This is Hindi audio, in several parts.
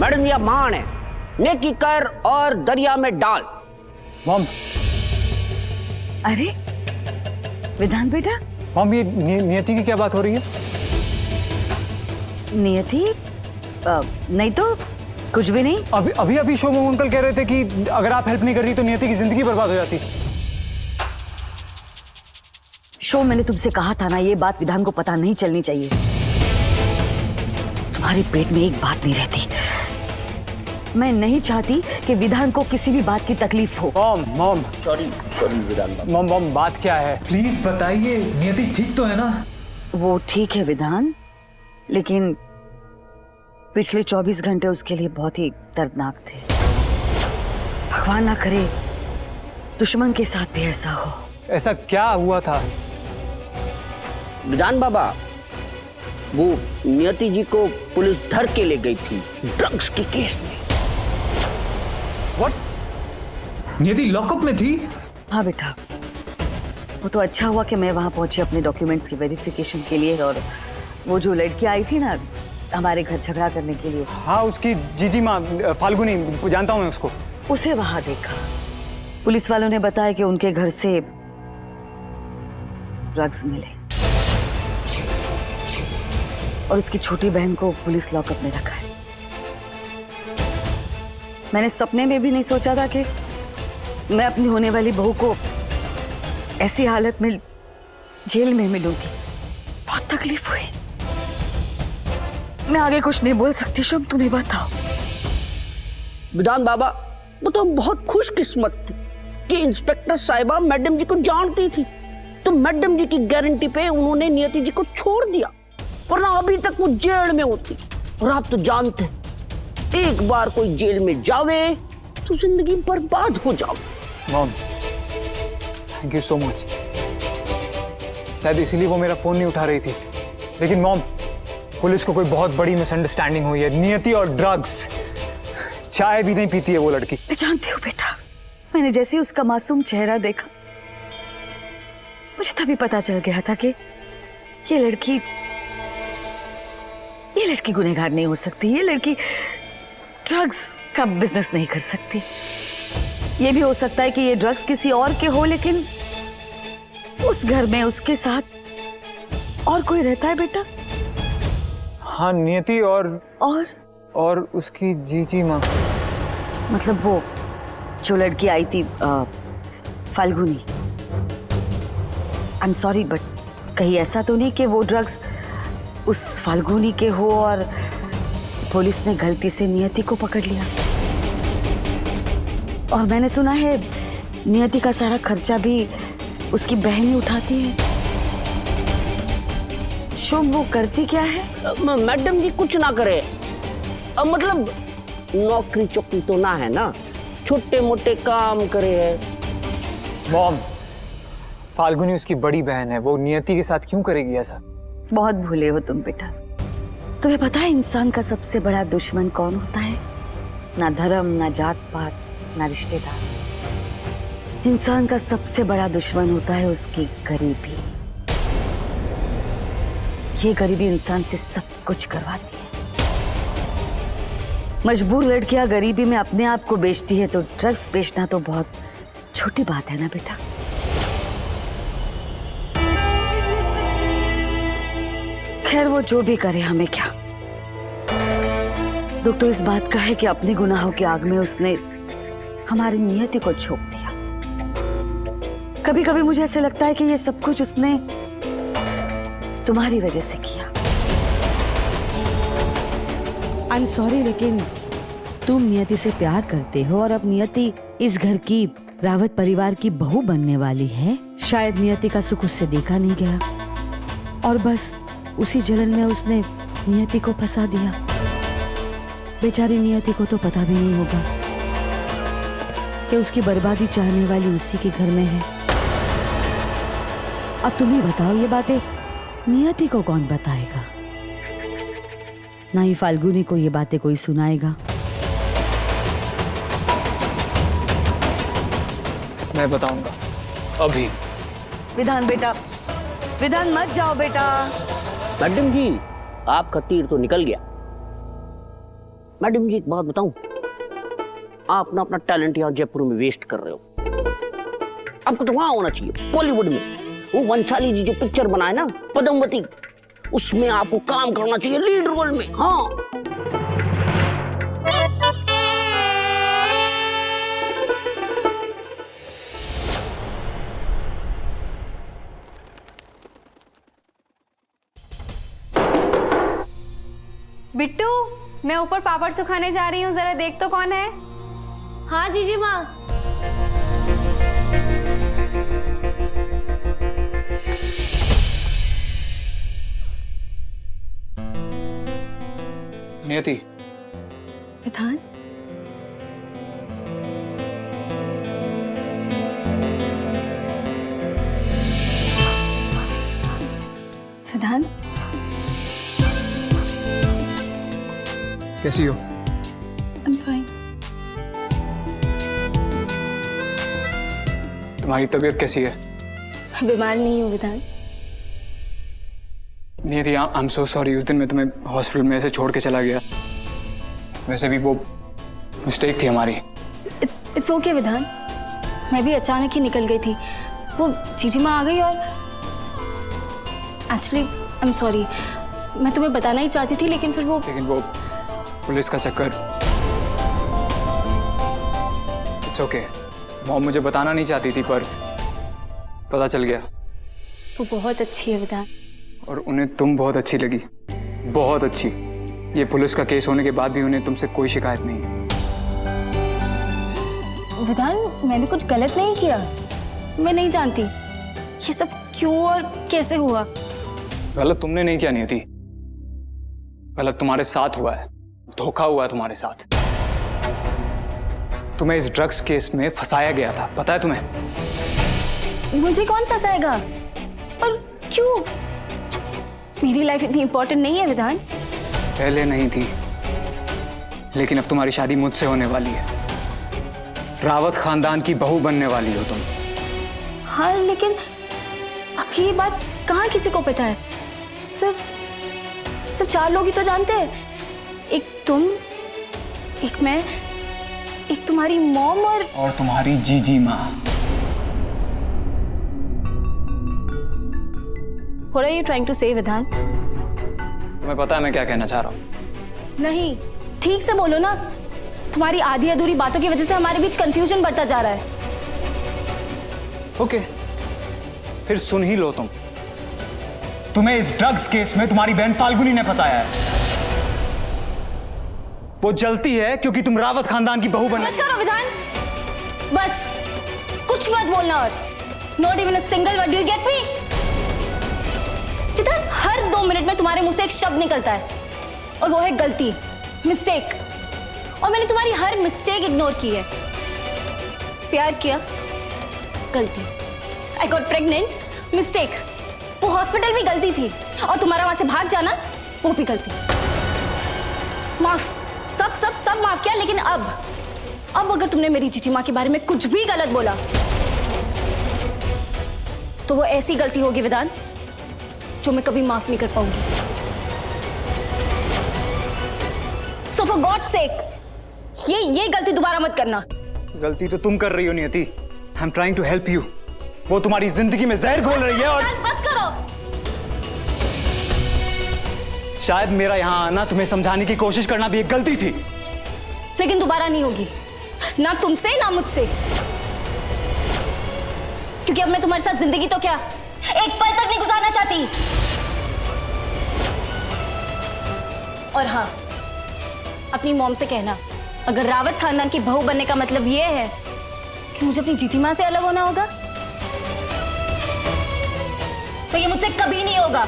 मैडम यह महान है, नेकी कर और दरिया में डाल। मॉम। अरे विधान बेटा। मॉम ये नियति की क्या बात हो रही है? नियति? नहीं तो कुछ भी नहीं। अभी शोभम अंकल कह रहे थे कि अगर आप हेल्प नहीं करती तो नियति की जिंदगी बर्बाद हो जाती। शो, मैंने तुमसे कहा था ना, ये बात विधान को पता नहीं चलनी चाहिए। तुम्हारे पेट में एक बात नहीं रहती। मैं नहीं चाहती कि विधान को किसी भी बात की तकलीफ हो। मॉम सॉरी विधान बाबा। मॉम बात क्या है? प्लीज बताइए, नियति ठीक तो है ना? वो ठीक है विधान, लेकिन पिछले 24 घंटे उसके लिए बहुत ही दर्दनाक थे। भगवान ना करे दुश्मन के साथ भी ऐसा हो। ऐसा क्या हुआ था? विधान बाबा, वो नियति जी को पुलिस धर के ले गई थी ड्रग्स के केस में। What? नियति लॉकअप में थी? हाँ बेटा, वो तो अच्छा हुआ कि मैं वहां पहुंची अपने डॉक्यूमेंट्स की वेरिफिकेशन के लिए। और वो जो लड़की आई थी ना हमारे घर झगड़ा करने के लिए, हाँ उसकी जीजी माँ फाल्गुनी, जानता हूँ मैं उसको। उसे वहां देखा। पुलिस वालों ने बताया कि उनके घर से ड्रग्स मिले और उसकी छोटी बहन को पुलिस लॉकअप में रखा है। मैंने सपने में भी नहीं सोचा था कि मैं अपनी होने वाली बहू को ऐसी हालत में जेल में मिलूंगी। बहुत तकलीफ हुई। मैं आगे कुछ नहीं बोल सकती। शुभ, तुम ही बताओ। विधान बाबा, वो तो हम बहुत खुशकिस्मत थे कि इंस्पेक्टर साहिबा मैडम जी को जानती थी, तो मैडम जी की गारंटी पे उन्होंने नियति जी को छोड़ दिया, वरना अभी तक वो जेल में होती। और आप तो जानते हैं, एक बार कोई जेल में जावे तो जिंदगी बर्बाद हो जावे। Mom thank you so much. शायद इसीलिए वो मेरा फोन नहीं उठा रही थी। लेकिन मॉम, पुलिस को कोई बहुत बड़ी मिसअंडरस्टैंडिंग हुई है। नियति और ड्रग्स। चाय भी नहीं पीती है वो लड़की। मैं जानती हूँ बेटा, मैंने जैसे ही उसका मासूम चेहरा देखा मुझे तभी पता चल गया था कि ये लड़की गुनहगार नहीं हो सकती। ये लड़की ड्रग्स का बिजनेस नहीं कर सकती। ये भी हो सकता है कि ये ड्रग्स किसी और के हो, लेकिन उस घर में उसके साथ और कोई रहता है बेटा। हाँ नियति और उसकी जीजी माँ। मतलब वो जो लड़की आई थी Falguni. I am sorry, but कहीं ऐसा तो नहीं कि वो ड्रग्स उस फाल्गुनी के हो और पुलिस ने गलती से नियति को पकड़ लिया। और मैंने सुना है नियति का सारा खर्चा भी उसकी बहन ही उठाती है। शुभ, वो करती क्या है? मैडम जी कुछ ना करे, मतलब नौकरी चौकरी तो ना है ना, छोटे मोटे काम करे है। मॉम, फाल्गुनी उसकी बड़ी बहन है, वो नियति के साथ क्यों करेगी ऐसा? बहुत भूले हो तुम बेटा। तुम्हें पता है इंसान का सबसे बड़ा दुश्मन कौन होता है? ना धर्म, ना जात पात, ना रिश्तेदार। इंसान का सबसे बड़ा दुश्मन होता है उसकी गरीबी। ये गरीबी इंसान से सब कुछ करवाती है। मजबूर लड़कियां गरीबी में अपने आप को बेचती है, तो ड्रग्स बेचना तो बहुत छोटी बात है ना बेटा। खैर वो जो भी करे, हमें क्या। दुख तो इस बात का है कि अपने गुनाहों की आग में उसने हमारी नियति को झोंक दिया। कभी कभी मुझे ऐसे लगता है कि ये सब कुछ उसने तुम्हारी वजह से किया। आई एम सॉरी, लेकिन तुम नियति से प्यार करते हो और अब नियति इस घर की रावत परिवार की बहू बनने वाली है। शायद नियति का सुख उससे देखा नहीं गया और बस उसी जलन में उसने नियति को फंसा दिया। बेचारी नियति को तो पता भी नहीं होगा कि उसकी बर्बादी चाहने वाली उसी के घर में है। अब तुम ही बताओ, ये बातें नियति को कौन बताएगा? ना ही फाल्गुनी को ये बातें कोई सुनाएगा। मैं बताऊंगा अभी। विधान बेटा, विधान मत जाओ बेटा। मैडम जी, आपका तीर तो निकल गया। मैडम जी एक बात बताऊं, आप ना अपना टैलेंट यहाँ जयपुर में वेस्ट कर रहे हो। आपको तो वहां होना चाहिए, बॉलीवुड में। वो वंशाली जी जो पिक्चर बनाए ना पद्मावती, उसमें आपको काम करना चाहिए लीड रोल में। हाँ बिट्टू, मैं ऊपर पापड़ सुखाने जा रही हूँ, जरा देख तो कौन है। हाँ जीजी माँ। नियति, विधान, विधान, कैसी हो? I'm fine. तुम्हारी तबीयत कैसी है? बीमार नहीं हूँ विधान। नियति, आई एम सो सॉरी, उस दिन मैं तुम्हें हॉस्पिटल में ऐसे छोड़ के चला गया। वैसे भी वो मिस्टेक थी हमारी। इट्स ओके विधान, मैं भी अचानक ही निकल गई थी। वो जीजी माँ आ गई और एक्चुअली आई एम सॉरी, मैं तुम्हें बताना ही चाहती थी लेकिन वो पुलिस का चक्कर। इट्स ओके, मॉम मुझे बताना नहीं चाहती थी पर पता चल गया। वो बहुत अच्छी है विधान। और उन्हें तुम बहुत अच्छी लगी, बहुत अच्छी। ये पुलिस का केस होने के बाद भी उन्हें तुमसे कोई शिकायत नहीं है। विधान, मैंने कुछ गलत नहीं किया। मैं नहीं जानती ये सब क्यों और कैसे हुआ। गलत तुमने नहीं किया नियति, गलत तुम्हारे साथ हुआ है, धोखा हुआ है तुम्हारे साथ। तुम्हें इस ड्रग्स केस में फंसाया गया था, पता है तुम्हें? मुझे कौन फंसाएगा और क्यों? मेरी लाइफ इतनी इंपॉर्टेंट नहीं है विधान। पहले नहीं थी, लेकिन अब तुम्हारी शादी मुझसे होने वाली है। रावत खानदान की बहू बनने वाली हो तुम। हाँ, लेकिन अब ये बात कहाँ किसी को पता है? सिर्फ 4 लोग ही तो जानते हैं। एक तुम, एक मैं, एक तुम्हारी मॉम और तुम्हारी जीजी माँ। What are you trying to say, विधान? तुम्हें पता है मैं क्या कहना चाह रहा हूँ? नहीं, ठीक से बोलो ना। तुम्हारी आधी अधूरी बातों की वजह से हमारे बीच कंफ्यूजन बढ़ता जा रहा है। ओके, फिर सुन ही लो तुम। तुम्हें इस ड्रग्स केस में तुम्हारी बहन फाल्गुनी ने फंसाया है। वो जलती है क्योंकि तुम रावत खानदान की बहू बनी। बस करो विधान, बस कुछ मत बोलना और not even a single word. You get me? विधान, हर 2 मिनट में तुम्हारे मुंह से एक शब्द निकलता है और वो है गलती, मिस्टेक। और मैंने तुम्हारी हर मिस्टेक इग्नोर की है। प्यार किया, गलती। I got pregnant, mistake. वो हॉस्पिटल भी गलती थी और तुम्हारा वहां से भाग जाना, वो भी गलती। माफ, सब माफ किया। लेकिन अब अगर तुमने मेरी जीजी माँ के बारे में कुछ भी गलत बोला तो वो ऐसी गलती होगी विधान जो मैं कभी माफ नहीं कर पाऊंगी। सो फॉर गॉड सेक ये गलती दोबारा मत करना। गलती तो तुम कर रही हो Niyati. I am trying to help you. वो तुम्हारी जिंदगी में जहर घोल रही है और बस करो। शायद मेरा यहां आना, तुम्हें समझाने की कोशिश करना भी एक गलती थी। लेकिन दोबारा नहीं होगी, ना तुमसे ना मुझसे। क्योंकि अब मैं तुम्हारे साथ जिंदगी तो क्या, एक पल तक नहीं गुजारना चाहती। और हाँ, अपनी मॉम से कहना, अगर रावत खानदान की बहू बनने का मतलब यह है कि मुझे अपनी जीजी मां से अलग होना होगा, तो ये मुझसे कभी नहीं होगा।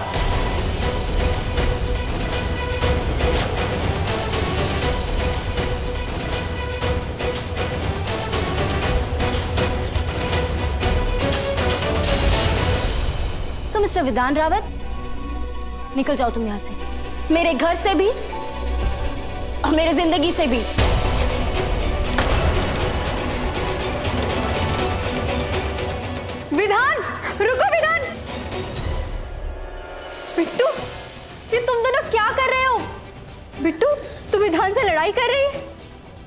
सो मिस्टर विधान रावत, निकल जाओ तुम यहां से, मेरे घर से भी और मेरे जिंदगी से भी। विधान, रुको विधान। बिट्टू, ये तुम दोनों क्या कर रहे हो? बिट्टू, तुम्हें विधान से लड़ाई कर रही है,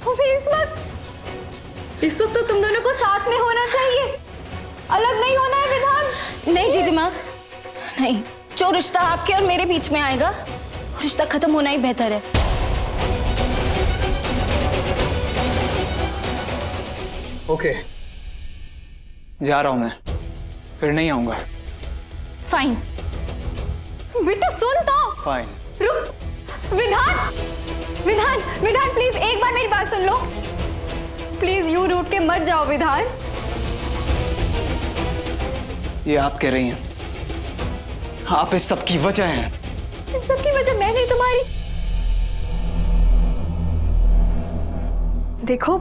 वो भी इस वक्त तो तुम दोनों को साथ में होना चाहिए, अलग नहीं होना है विधान। नहीं जीजी माँ, नहीं। जो रिश्ता आपके और मेरे बीच में आएगा, वो रिश्ता खत्म होना ही बेहतर है। ओके, जा रहा हूं मैं, फिर नहीं आऊंगा। फाइन। बिट्टू सुन तो। फाइन। रुक विधान, विधान विधान प्लीज एक बार मेरी बात सुन लो। प्लीज यूं रूठ के मत जाओ विधान। ये आप कह रही हैं, आप इस सब की वजह हैं। इन सब की वजह मैं नहीं, तुम्हारी। देखो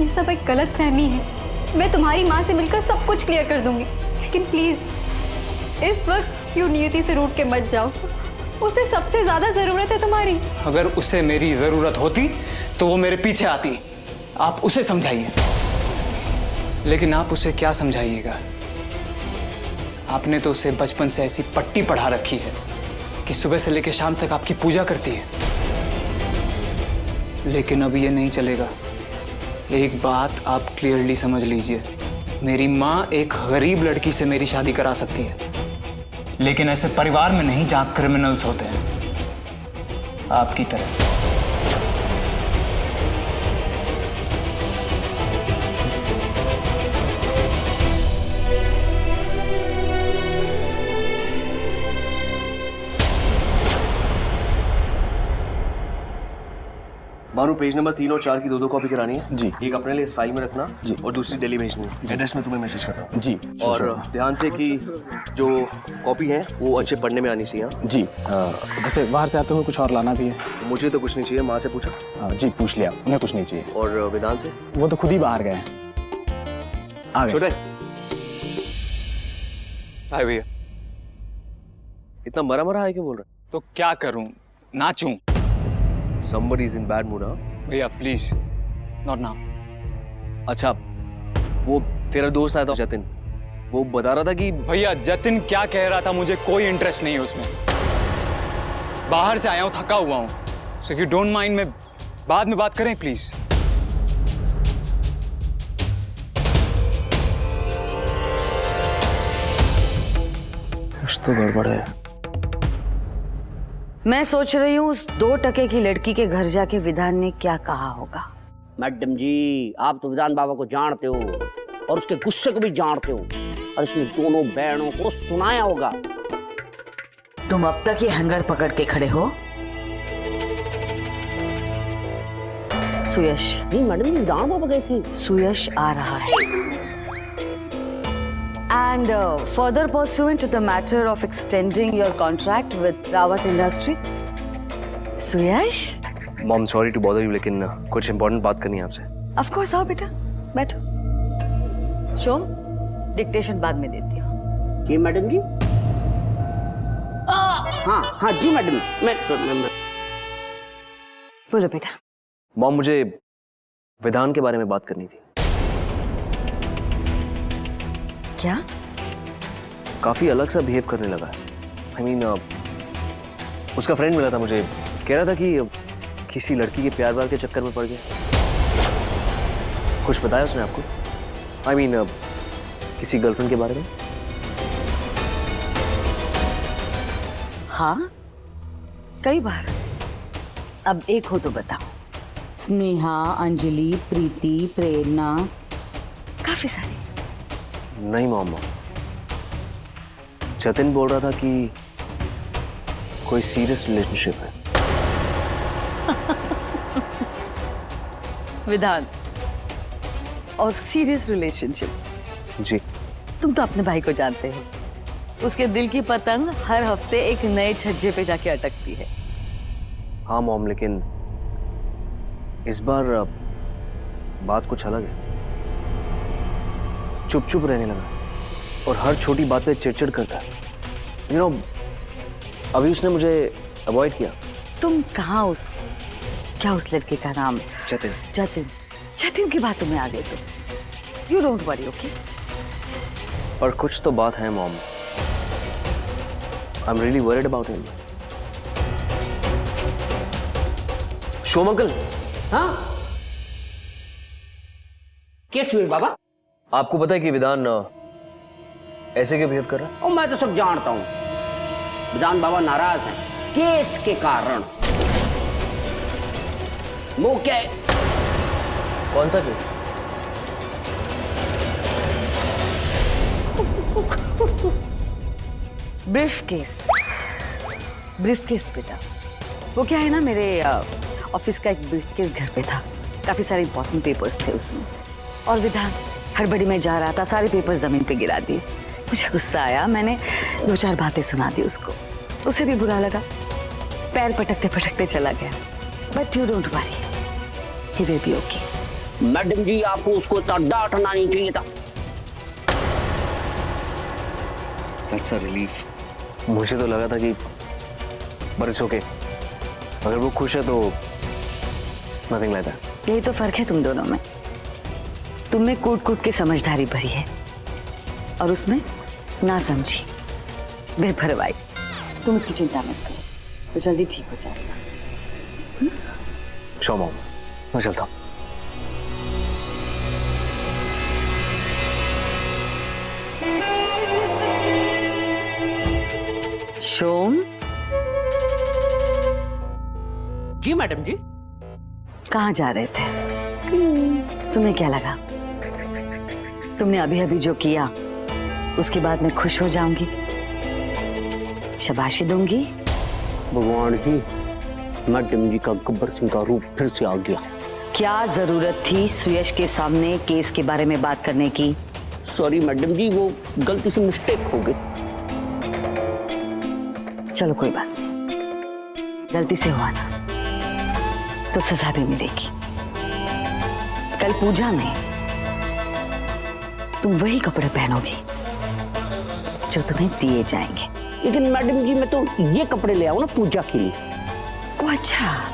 ये सब एक गलत फहमी है। मैं तुम्हारी माँ से मिलकर सब कुछ क्लियर कर दूंगी, लेकिन प्लीज इस वक्त यूं नियति से रूठ के मत जाओ। उसे सबसे ज्यादा जरूरत है तुम्हारी। अगर उसे मेरी जरूरत होती तो वो मेरे पीछे आती। आप उसे समझाइए, लेकिन आप उसे क्या समझाइएगा? आपने तो उसे बचपन से ऐसी पट्टी पढ़ा रखी है कि सुबह से लेकर शाम तक आपकी पूजा करती है। लेकिन अब ये नहीं चलेगा। एक बात आप क्लियरली समझ लीजिए, मेरी माँ एक गरीब लड़की से मेरी शादी करा सकती है, लेकिन ऐसे परिवार में नहीं जहाँ क्रिमिनल्स होते हैं, आपकी तरह। मानो पेज नंबर 3 और 4 की दो कॉपी करानी है जी। एक अपने लिए इस फाइल में रखना जी, और दूसरी दिल्ली भेजनी है। एड्रेस में तुम्हें मैसेज करता हूँ जी। और ध्यान से कि जो कॉपी है वो अच्छे पढ़ने में आनी चाहिए जी। वैसे बाहर से आते हुए कुछ और लाना भी है? मुझे तो कुछ नहीं चाहिए, माँ से पूछा जी, पूछ लिया, उन्हें कुछ नहीं चाहिए। और विधान से? वो तो खुद ही बाहर गए हैं। आ गए। छोटे हाय भैया। इतना मरा मरा है क्यों बोल रहा? तो क्या करूं, नाचूं? Somebody is in bad mood, हाँ? भैया प्लीज, नॉट नाउ। अच्छा, वो तेरा दोस्त आया था जतिन, वो बता रहा था कि भैया जतिन क्या कह रहा था मुझे कोई इंटरेस्ट नहीं है उसमें। बाहर से आया हूं, थका हुआ हूं। So if you don't mind, में बाद में बात करें प्लीज। कुछ तो गड़बड़ है। मैं सोच रही हूँ उस 2 टके की लड़की के घर जाके विधान ने क्या कहा होगा। मैडम जी, आप तो विधान बाबा को जानते हो और उसके गुस्से को भी जानते हो, और इसने दोनों बहनों को सुनाया होगा। तुम अब तक ये हंगर पकड़ के खड़े हो। सुयश। नहीं मैडम जी, विधान बाबा गए थे। सुयश आ रहा है। And further pursuant to the matter of extending your contract with Rawat Industries, Suyash? Mom sorry to bother you, लेकिन कुछ इंपॉर्टेंट बात करनी है आपसे। Of course, आओ बेटा, बैठो। शोम, डिक्टेशन बाद में देती हूँ। जी मैडम जी। हाँ हाँ जी मैडम, मैं बोलो बेटा। मॉम मुझे विधान के बारे में बात करनी थी। क्या? काफी अलग सा बिहेव करने लगा है। I mean, उसका फ्रेंड मिला था मुझे, कह रहा था कि किसी लड़की के प्यार व्यार के चक्कर में पड़ गया। कुछ बताया उसने आपको? I mean, किसी गर्लफ्रेंड के बारे में? हाँ, कई बार। अब एक हो तो बताओ। स्नेहा, अंजलि, प्रीति, प्रेरणा, काफी सारी। नहीं मॉम, जतिन बोल रहा था कि कोई सीरियस रिलेशनशिप है। विधान और सीरियस रिलेशनशिप। जी। तुम तो अपने भाई को जानते हो, उसके दिल की पतंग हर हफ्ते एक नए छज्जे पे जाके अटकती है। हाँ मॉम, लेकिन इस बार बात कुछ अलग है। चुप चुप रहने लगा और हर छोटी बात पे चिड़चिड़ करता है। यू नो, अभी उसने मुझे अवॉइड किया। तुम कहाँ क्या उस लड़के का नाम? जतिन। जतिन, जतिन की बातों में आ गए तुम। You don't worry, okay? और कुछ तो बात है mom. I am really worried about him. Shome uncle, हाँ कैसे हुए बाबा? आपको पता है कि विधान ऐसे क्यों बिहेव कर रहा है? और मैं तो सब जानता हूं, विधान बाबा नाराज हैं केस के कारण। वो क्या है? कौन सा केस? ब्रीफ केस बेटा। वो क्या है ना, मेरे ऑफिस का एक ब्रीफ केस घर पे था, काफी सारे इंपॉर्टेंट पेपर्स थे उसमें, और विधान हड़बड़ी में जा रहा था, सारे पेपर्स जमीन पे गिरा दिए। मुझे गुस्सा आया, मैंने 2-4 बातें सुना दी उसको, उसे भी बुरा लगा, पैर पटकते पटकते चला गया। But you don't worry, he will be okay. Madam ji आपको उसको इतना डांटना नहीं चाहिए था। That's a relief. मुझे तो लगा था कि but it's okay. अगर वो खुश है तो nothing like that. यही तो फर्क है तुम दोनों में, तुम में कूट कूट के समझदारी भरी है और उसमें ना समझी बेपरवाही। तुम उसकी चिंता मत करो, तो जल्दी ठीक हो जाएगा। शो मॉम, मैं चलता हूँ। शोम, जी मैडम जी। कहाँ जा रहे थे? तुम्हें क्या लगा तुमने अभी अभी जो किया उसके बाद मैं खुश हो जाऊंगी, शाबाशी दूंगी? भगवान जी, मैडम जी का गब्बर सिंह का रूप फिर से आ गया। क्या जरूरत थी सुयश के सामने केस के बारे में बात करने की? सॉरी मैडम जी, वो गलती से मिस्टेक हो गई। चलो कोई बात नहीं, गलती से हुआ ना तो सजा भी मिलेगी। कल पूजा में तुम वही कपड़े पहनोगी जो तुम्हें दिए जाएंगे। लेकिन मैडम जी मैं तो ये कपड़े ले आऊं ना पूजा के लिए। ओ अच्छा,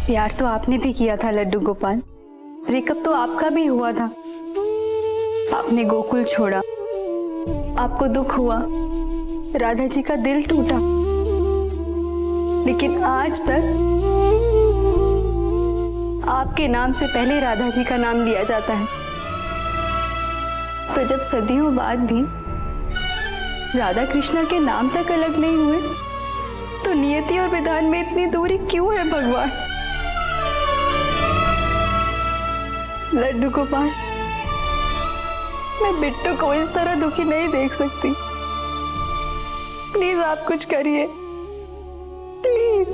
प्यार तो आपने भी किया था लड्डू गोपाल, ब्रेकअप तो आपका भी हुआ था। आपने गोकुल छोड़ा, आपको दुख हुआ, राधा जी का दिल टूटा, लेकिन आज तक आपके नाम से पहले राधा जी का नाम लिया जाता है। तो जब सदियों बाद भी राधा कृष्णा के नाम तक अलग नहीं हुए, तो नियति और विधान में इतनी दूरी क्यों है भगवान? लड्डू गोपाल, मैं बिट्टू को इस तरह दुखी नहीं देख सकती। प्लीज आप कुछ करिए, प्लीज।